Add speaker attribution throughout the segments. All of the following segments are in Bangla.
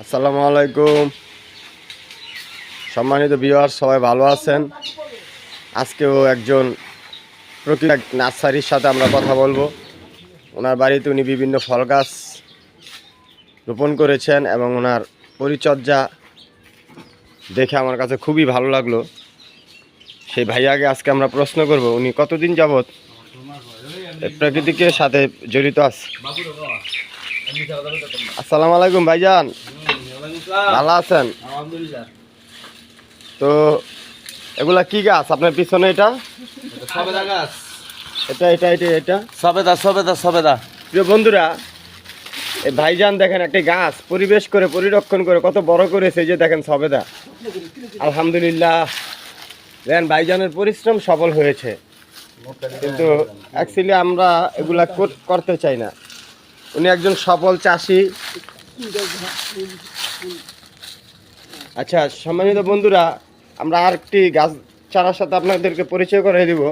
Speaker 1: আসসালামু আলাইকুম সম্মানিত ভিউয়ার, সবাই ভালো আছেন। আজকেও একজন প্রকৃতি নার্সারির সাথে আমরা কথা বলবো। ওনার বাড়িতে উনি বিভিন্ন ফল গাছ রোপণ করেছেন এবং ওনার পরিচর্যা দেখে আমার কাছে খুবই ভালো লাগলো। সেই ভাইয়াকে আজকে আমরা প্রশ্ন করব, উনি কতদিন যাবৎ প্রকৃতিকে সাথে জড়িত আছে। আসসালামু আলাইকুম ভাইজান, ভালো আছেন? তো এগুলা কি গাছ আপনার পিছনে? এটা
Speaker 2: সবেদা গাছ।
Speaker 1: এটা
Speaker 2: সবেদা।
Speaker 1: প্রিয় বন্ধুরা, এই ভাইজান দেখেন একটা গাছ পরিবেশ করে পরিরক্ষণ করে কত বড় করেছে। এই যে দেখেন সবেদা, আলহামদুলিল্লাহ। দেখেন ভাইজানের পরিশ্রম সফল হয়েছে, কিন্তু অ্যাকচুয়ালি আমরা এগুলা করতে চাই না। উনি একজন সফল চাষি। আচ্ছা সম্মানিত বন্ধুরা, আমরা আরেকটি গাছ চারার সাথে আপনাদেরকে পরিচয় করে দিব।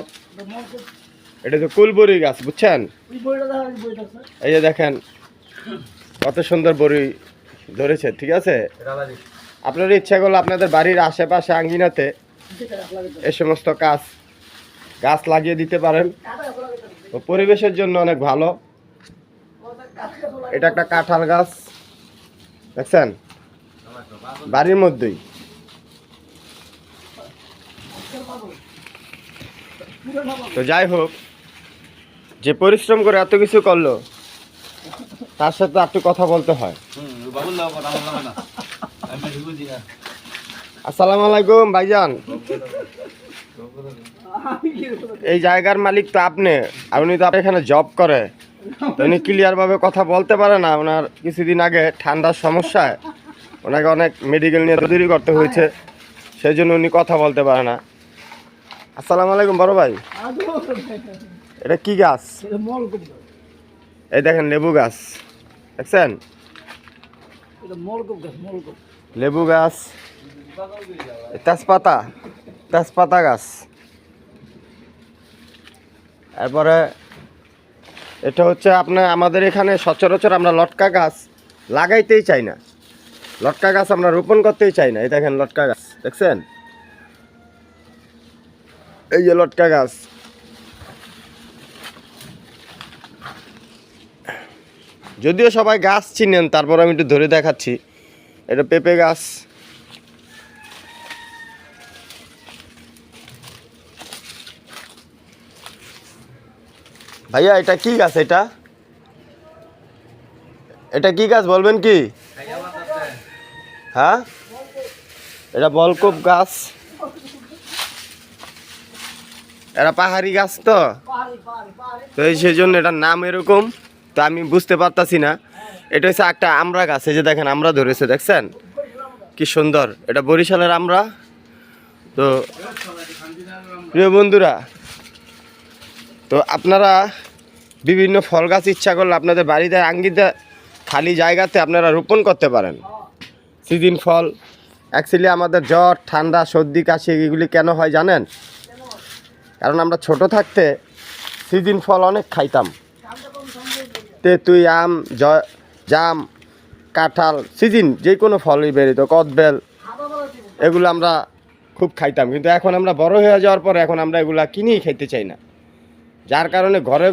Speaker 1: এটা তো কুলবরি গাছ, বুঝছেন? এই যে দেখেন কত সুন্দর বড়ি ধরেছে। ঠিক আছে, আপনার ইচ্ছা করলে আপনাদের বাড়ির আশেপাশে আঙ্গিনাতে এই সমস্ত গাছ লাগিয়ে দিতে পারেন। তো পরিবেশের জন্য অনেক ভালো। এটা একটা কাঁঠাল গাছ, দেখছেন, বাড়ির মধ্যেই। তো যাই হোক, যে পরিশ্রম করে এত কিছু করলো তার সাথে একটু কথা বলতে হয়। আসসালামু আলাইকুম ভাইজান। এই জায়গার মালিক তো আপনি, আর উনি তো এখানে জব করে। তো উনি ক্লিয়ার ভাবে কথা বলতে পারে না। ওনার কিছুদিন আগে ঠান্ডার সমস্যায় ওনাকে অনেক মেডিকেল নিয়ে দৌড়ি করতে হয়েছে, সেই জন্য উনি কথা বলতে পারে না। আসসালামু আলাইকুম বড় ভাই, এটা কি গাছ? এই দেখেন লেবু গাছ, দেখছেন? লেবু গাছ, তেজপাতা গাছ। এরপরে এটা হচ্ছে আপনার, আমাদের এখানে সচরাচর আমরা লটকা গাছ লাগাইতেই চাই না, লটকা গাছ আমরা রোপণ করতেই চাই না। এই দেখেন লটকা গাছ, দেখছেন? এই যে লটকা গাছ। যদিও সবাই গাছ চিনেন, তারপর আমি একটু ধরে দেখাচ্ছি। এটা পেঁপে গাছ, ভাইয়া এটা কি গাছ? এটা কি গাছ বলবেন কি? হ্যাঁ, এটা বলকুপ গাছ। এরা পাহাড়ি গাছ, তো সেই জন্য এটার নাম এরকম। তো আমি বুঝতে পারতাছি না। এটা হচ্ছে একটা আমড়া গাছ। এই যে দেখেন আমড়া ধরেছে, দেখছেন কি সুন্দর? এটা বরিশালের আমড়া। তো প্রিয় বন্ধুরা, তো আপনারা বিভিন্ন ফল গাছ ইচ্ছা করলে আপনাদের বাড়িতে আঙ্গিতে খালি জায়গাতে আপনারা রোপণ করতে পারেন। সিজন ফল, অ্যাকচুয়ালি আমাদের জ্বর, ঠান্ডা, সর্দি, কাশি এগুলি কেন হয় জানেন? কারণ আমরা ছোট থাকতে সিজন ফল অনেক খাইতাম। তেঁতুই, আম, জাম, কাঁঠাল, সিজন যে কোনো ফলই বেরিত, কদবেল, এগুলো আমরা খুব খাইতাম। কিন্তু এখন আমরা বড় হয়ে যাওয়ার পরে এখন আমরা এগুলা কিনেই খাইতে চাই না, যার কারণে ঘরে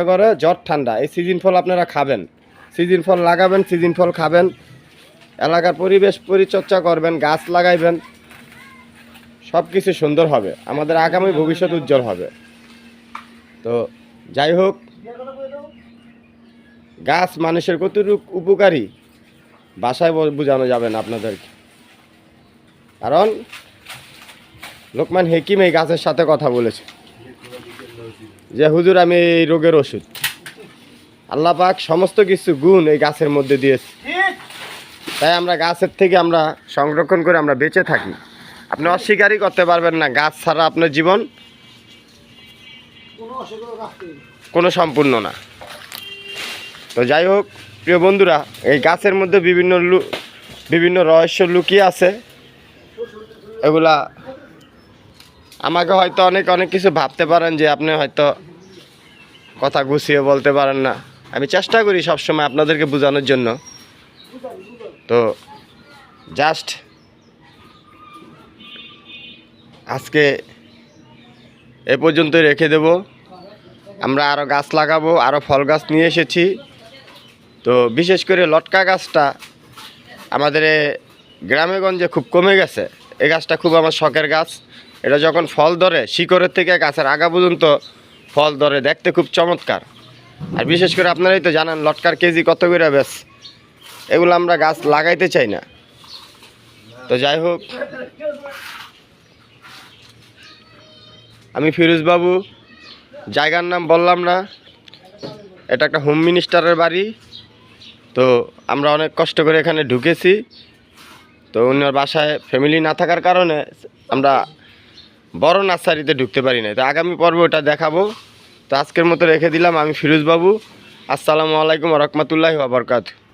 Speaker 1: ঘরে জ্বর, ঠান্ডা। এই সিজন ফল আপনারা খাবেন, সিজন ফল লাগাবেন, সিজন ফল খাবেন, এলাকার পরিবেশ পরিচর্যা করবেন, গাছ লাগাইবেন, সব কিছু সুন্দর হবে, আমাদের আগামী ভবিষ্যৎ উজ্জ্বল হবে। তো যাই হোক, গাছ মানুষের কতটুকু উপকারী ভাষায় বোঝানো যাবে না আপনাদেরকে। কারণ লোকমান হেকিম এই গাছের সাথে কথা বলেছে যে হুজুর আমি এই রোগের ওষুধ। আল্লাহ পাক সমস্ত কিছু গুণ এই গাছের মধ্যে দিয়েছে, তাই আমরা গাছের থেকে আমরা সংরক্ষণ করে আমরা বেঁচে থাকি। আপনি অস্বীকারই করতে পারবেন না, গাছ ছাড়া আপনার জীবন কোনো সম্পূর্ণ না। তো যাই হোক প্রিয় বন্ধুরা, এই গাছের মধ্যে বিভিন্ন রহস্য লুকিয়ে আছে। এগুলা আমাকে হয়তো অনেক কিছু ভাবতে পারেন যে আপনি হয়তো কথা গুছিয়ে বলতে পারেন না। আমি চেষ্টা করি সবসময় আপনাদেরকে বোঝানোর জন্য। তো জাস্ট আজকে এ পর্যন্তই রেখে দেব। আমরা আরও গাছ লাগাবো, আরও ফল গাছ নিয়ে এসেছি। তো বিশেষ করে লটকা গাছটা আমাদের গ্রামে গঞ্জে খুব কমে গেছে। এই গাছটা খুব আমার শখের গাছ। এটা যখন ফল ধরে শিকড়ের থেকে গাছের আগা পর্যন্ত ফল ধরে, দেখতে খুব চমৎকার। আর বিশেষ করে আপনারাই তো জানেন লটকার কেজি কত করে বেশ। এগুলো আমরা গাছ লাগাইতে চাই না। তো যাই হোক, আমি ফিরোজ বাবু, জায়গার নাম বললাম না, এটা একটা হোম মিনিস্টারের বাড়ি। তো আমরা অনেক কষ্ট করে এখানে ঢুকেছি। তো ওনার বাসায় ফ্যামিলি না থাকার কারণে আমরা বড় নার্সারিতে ঢুকতে পারি না। তো আগামী পর্বে ওটা দেখাবো। তো আজকের মতো রেখে দিলাম। আমি ফিরোজ বাবু। আসসালামু আলাইকুম ওয়া রাহমাতুল্লাহি ওয়া বারাকাতুহু।